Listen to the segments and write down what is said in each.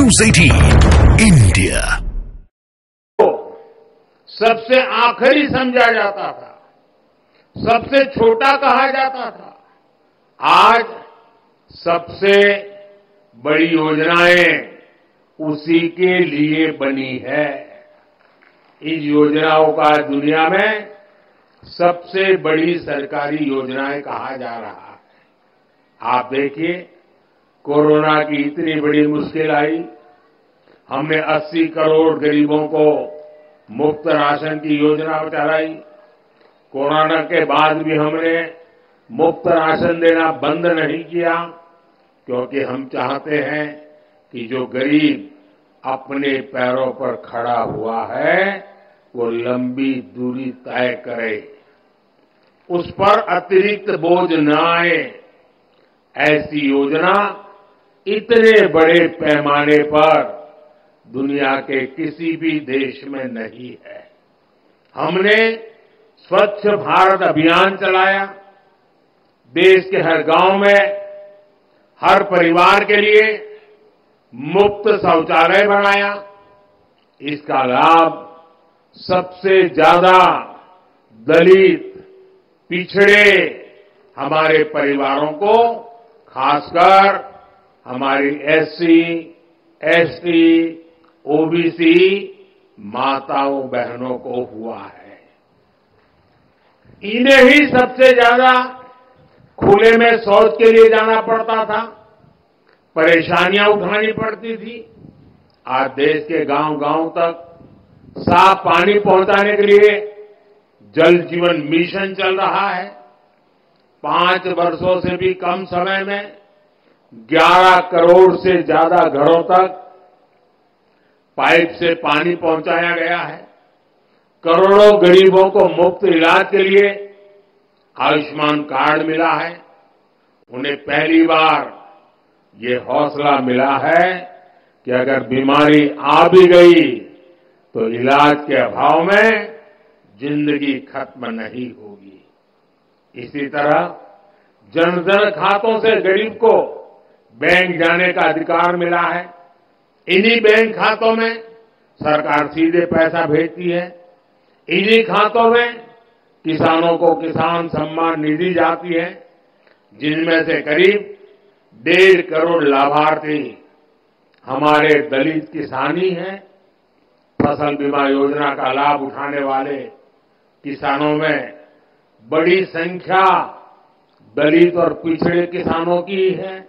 News 18 India. सबसे आखिरी समझा जाता था, सबसे छोटा कहा जाता था। आज सबसे बड़ी योजनाएं उसी के लिए बनी है। इस योजनाओं का दुनिया में सबसे बड़ी सरकारी योजनाएं कहा जा रहा है। आप देखिए, कोरोना की इतनी बड़ी मुश्किल आई, हमने 80 करोड़ गरीबों को मुफ्त राशन की योजना चलाई। कोरोना के बाद भी हमने मुफ्त राशन देना बंद नहीं किया, क्योंकि हम चाहते हैं कि जो गरीब अपने पैरों पर खड़ा हुआ है वो लंबी दूरी तय करे, उस पर अतिरिक्त बोझ न आए। ऐसी योजना इतने बड़े पैमाने पर दुनिया के किसी भी देश में नहीं है। हमने स्वच्छ भारत अभियान चलाया, देश के हर गांव में हर परिवार के लिए मुफ्त शौचालय बनाया। इसका लाभ सबसे ज्यादा दलित, पिछड़े हमारे परिवारों को, खासकर हमारी एससी, एसटी, ओबीसी माताओं बहनों को हुआ है। इन्हें ही सबसे ज्यादा खुले में शौच के लिए जाना पड़ता था, परेशानियां उठानी पड़ती थी। आज देश के गांव-गांव तक साफ पानी पहुंचाने के लिए जल जीवन मिशन चल रहा है। 5 वर्षों से भी कम समय में 11 करोड़ से ज्यादा घरों तक पाइप से पानी पहुंचाया गया है। करोड़ों गरीबों को मुफ्त इलाज के लिए आयुष्मान कार्ड मिला है। उन्हें पहली बार ये हौसला मिला है कि अगर बीमारी आ भी गई तो इलाज के अभाव में जिंदगी खत्म नहीं होगी। इसी तरह जन-धन खातों से गरीब को बैंक जाने का अधिकार मिला है। इन्हीं बैंक खातों में सरकार सीधे पैसा भेजती है। इन्हीं खातों में किसानों को किसान सम्मान निधि जाती है, जिनमें से करीब 1.5 करोड़ लाभार्थी हमारे दलित किसानी हैं। फसल बीमा योजना का लाभ उठाने वाले किसानों में बड़ी संख्या दलित और पिछड़े किसानों की है।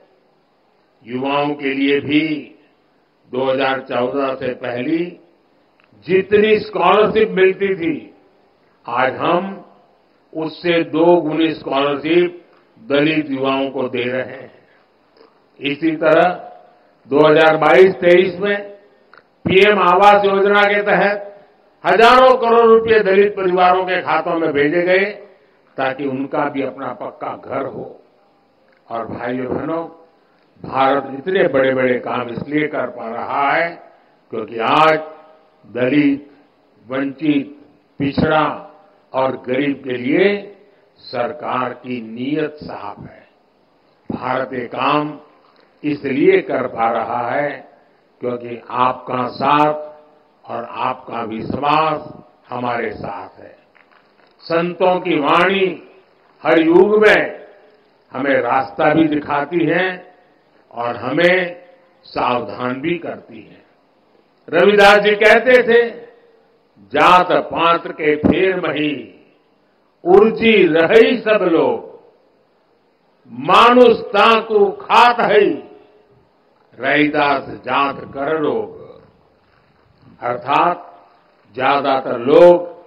युवाओं के लिए भी 2014 से पहली जितनी स्कॉलरशिप मिलती थी, आज हम उससे 2 गुनी स्कॉलरशिप दलित युवाओं को दे रहे हैं। इसी तरह 2022-23 में पीएम आवास योजना के तहत हजारों करोड़ रुपए दलित परिवारों के खातों में भेजे गए, ताकि उनका भी अपना पक्का घर हो। और भाइयों बहनों, भारत इतने बड़े बड़े काम इसलिए कर पा रहा है क्योंकि आज दलित, वंचित, पिछड़ा और गरीब के लिए सरकार की नीयत साफ है। भारत ये काम इसलिए कर पा रहा है क्योंकि आपका साथ और आपका विश्वास हमारे साथ है। संतों की वाणी हर युग में हमें रास्ता भी दिखाती है और हमें सावधान भी करती है। रविदास जी कहते थे, जात पात्र के फेर मही, उर्जी रही सब लोग, मानुष ताकू खात है, रैदास जात कर लोग। अर्थात ज्यादातर लोग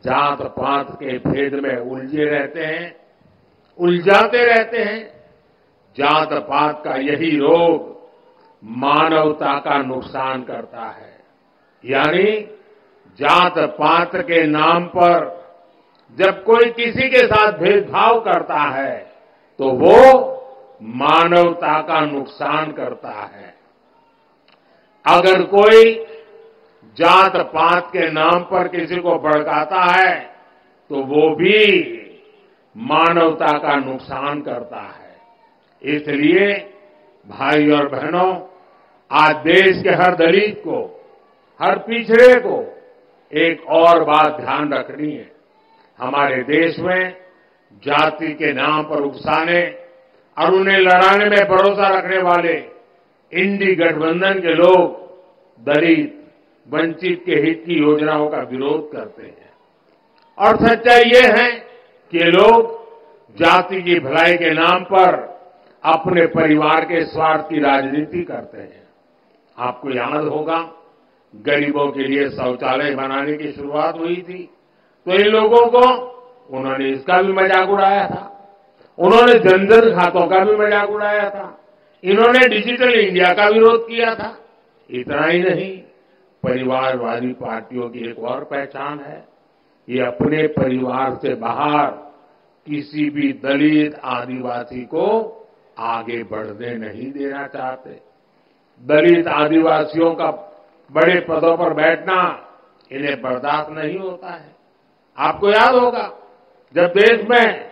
जात पात के भेद में उलझे रहते हैं, उलझाते रहते हैं। जात पात का यही रोग मानवता का नुकसान करता है। यानी जात पात के नाम पर जब कोई किसी के साथ भेदभाव करता है तो वो मानवता का नुकसान करता है। अगर कोई जात पात के नाम पर किसी को भड़काता है तो वो भी मानवता का नुकसान करता है। इसलिए भाई और बहनों, आज देश के हर दलित को, हर पिछड़े को एक और बात ध्यान रखनी है। हमारे देश में जाति के नाम पर उकसाने और उन्हें लड़ाने में भरोसा रखने वाले इंडी गठबंधन के लोग दलित, वंचित के हित की योजनाओं का विरोध करते हैं। और सच्चाई ये है कि ये लोग जाति की भलाई के नाम पर अपने परिवार के स्वार्थ की राजनीति करते हैं। आपको याद होगा, गरीबों के लिए शौचालय बनाने की शुरुआत हुई थी तो इन लोगों को उन्होंने इसका भी मजाक उड़ाया था, उन्होंने जनधन खातों का भी मजाक उड़ाया था, इन्होंने डिजिटल इंडिया का विरोध किया था। इतना ही नहीं, परिवारवादी पार्टियों की एक और पहचान है, ये अपने परिवार से बाहर किसी भी दलित, आदिवासी को आगे बढ़ने नहीं देना चाहते। दलित, आदिवासियों का बड़े पदों पर बैठना इन्हें बर्दाश्त नहीं होता है। आपको याद होगा, जब देश में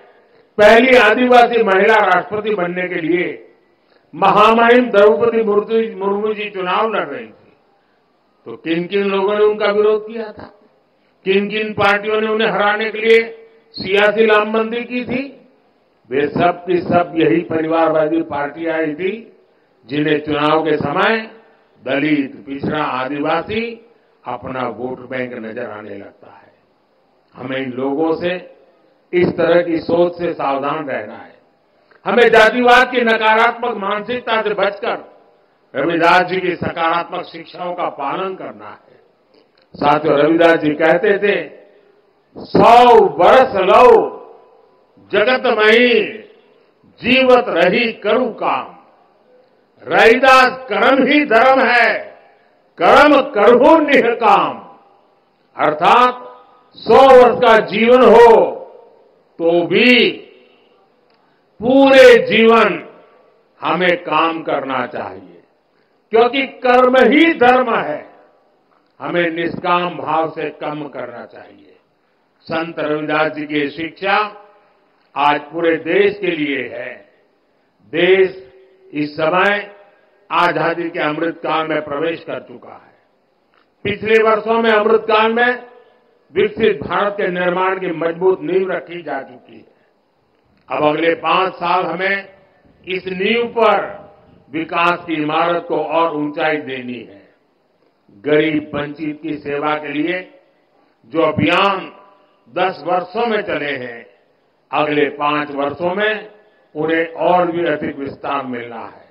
पहली आदिवासी महिला राष्ट्रपति बनने के लिए महामहिम द्रौपदी मुर्मू जी चुनाव लड़ रही थी, तो किन किन लोगों ने उनका विरोध किया था, किन किन पार्टियों ने उन्हें हराने के लिए सियासी लामबंदी की थी? वे सब की सब यही परिवारवादी पार्टियां आई थी जिन्हें चुनाव के समय दलित, पिछड़ा, आदिवासी अपना वोट बैंक नजर आने लगता है। हमें इन लोगों से, इस तरह की सोच से सावधान रहना है। हमें जातिवाद की नकारात्मक मानसिकता से बचकर रविदास जी की सकारात्मक शिक्षाओं का पालन करना है। साथियों, रविदास जी कहते थे, 100 बरस लो जगत मही, जीवत रही करू काम। रविदास कर्म ही धर्म है, कर्म करहु निष्काम। अर्थात 100 वर्ष का जीवन हो तो भी पूरे जीवन हमें काम करना चाहिए, क्योंकि कर्म ही धर्म है। हमें निष्काम भाव से कर्म करना चाहिए। संत रविदास जी की शिक्षा आज पूरे देश के लिए है। देश इस समय आजादी के अमृतकाल में प्रवेश कर चुका है। पिछले वर्षों में अमृतकाल में विकसित भारत के निर्माण की मजबूत नींव रखी जा चुकी है। अब अगले 5 साल हमें इस नींव पर विकास की इमारत को और ऊंचाई देनी है। गरीब, वंचित की सेवा के लिए जो अभियान 10 वर्षों में चले हैं, अगले 5 वर्षों में उन्हें और भी अधिक विस्तार मिलना है।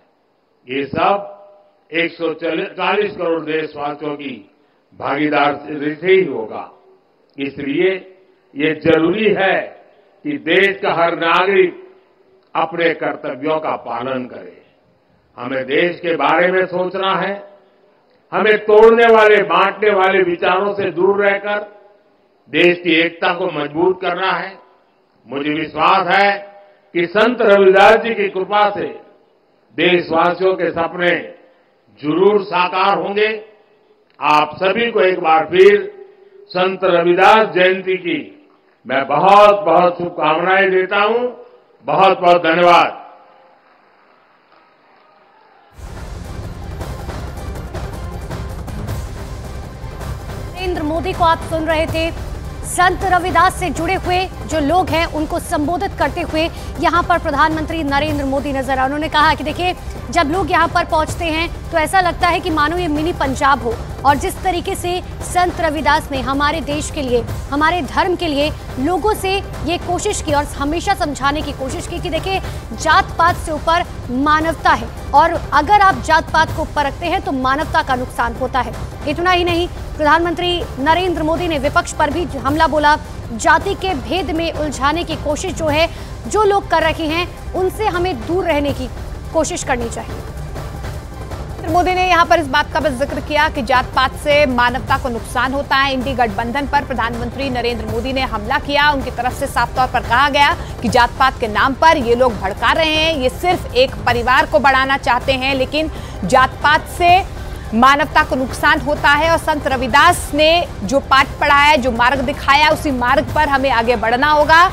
ये सब 140 करोड़ देशवासियों की भागीदारी से ही होगा। इसलिए ये जरूरी है कि देश का हर नागरिक अपने कर्तव्यों का पालन करे। हमें देश के बारे में सोचना है। हमें तोड़ने वाले, बांटने वाले विचारों से दूर रहकर देश की एकता को मजबूत करना है। मुझे विश्वास है कि संत रविदास जी की कृपा से देशवासियों के सपने जरूर साकार होंगे। आप सभी को एक बार फिर संत रविदास जयंती की मैं बहुत बहुत शुभकामनाएं देता हूं। बहुत बहुत धन्यवाद। नरेंद्र मोदी को आप सुन रहे थे। संत रविदास से जुड़े हुए जो लोग हैं उनको संबोधित करते हुए यहाँ पर प्रधानमंत्री नरेंद्र मोदी नजर आए। उन्होंने कहा कि देखिए, जब लोग यहाँ पर पहुंचते हैं तो ऐसा लगता है कि मानो ये मिनी पंजाब हो। और जिस तरीके से संत रविदास ने हमारे देश के लिए, हमारे धर्म के लिए लोगों से ये कोशिश की और हमेशा समझाने की कोशिश की कि देखिए, जात पात से ऊपर मानवता है और अगर आप जात पात को परखते हैं तो मानवता का नुकसान होता है। इतना ही नहीं, प्रधानमंत्री नरेंद्र मोदी ने विपक्ष पर भी हमला बोला। जाति के भेद में उलझाने की कोशिश जो है, जो लोग कर रहे हैं, उनसे हमें दूर रहने की कोशिश करनी चाहिए। मोदी ने यहाँ पर इस बात का भी जिक्र किया कि जात पात से मानवता को नुकसान होता है। इंडी गठबंधन पर प्रधानमंत्री नरेंद्र मोदी ने हमला किया। उनकी तरफ से साफ तौर पर कहा गया कि जात पात के नाम पर ये लोग भड़का रहे हैं, ये सिर्फ एक परिवार को बढ़ाना चाहते हैं, लेकिन जात पात से मानवता को नुकसान होता है। और संत रविदास ने जो पाठ पढ़ाया, जो मार्ग दिखाया, उसी मार्ग पर हमें आगे बढ़ना होगा।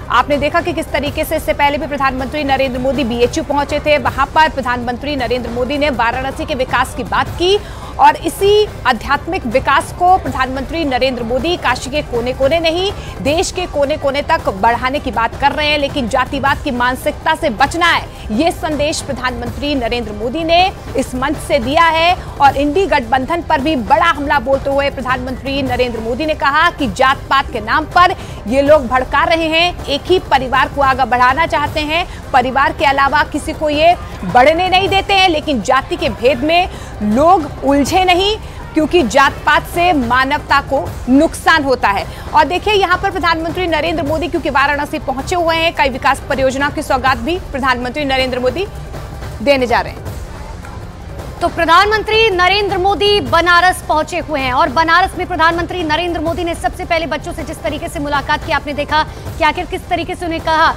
आपने देखा कि किस तरीके से इससे पहले भी प्रधानमंत्री नरेंद्र मोदी BHU पहुंचे थे। वहां पर प्रधानमंत्री नरेंद्र मोदी ने वाराणसी के विकास की बात की और इसी आध्यात्मिक विकास को प्रधानमंत्री नरेंद्र मोदी काशी के कोने कोने नहीं, देश के कोने कोने तक बढ़ाने की बात कर रहे हैं। लेकिन जातिवाद की मानसिकता से बचना है, ये संदेश प्रधानमंत्री नरेंद्र मोदी ने इस मंच से दिया है। और इंडी गठबंधन पर भी बड़ा हमला बोलते हुए प्रधानमंत्री नरेंद्र मोदी ने कहा कि जात पात के नाम पर ये लोग भड़का रहे हैं, एक ही परिवार को आगे बढ़ाना चाहते हैं, परिवार के अलावा किसी को ये बढ़ने नहीं देते हैं। लेकिन जाति के भेद में लोग उलझे नहीं, क्योंकि जात पात से मानवता को नुकसान होता है। और देखिए यहाँ पर प्रधानमंत्री नरेंद्र मोदी क्योंकि वाराणसी पहुंचे हुए हैं, कई विकास परियोजनाओं की सौगात भी प्रधानमंत्री नरेंद्र मोदी देने जा रहे हैं। तो प्रधानमंत्री नरेंद्र मोदी बनारस पहुंचे हुए हैं और बनारस में प्रधानमंत्री नरेंद्र मोदी ने सबसे पहले बच्चों से जिस तरीके से मुलाकात की, आपने देखा कि आखिर किस तरीके से उन्हें कहा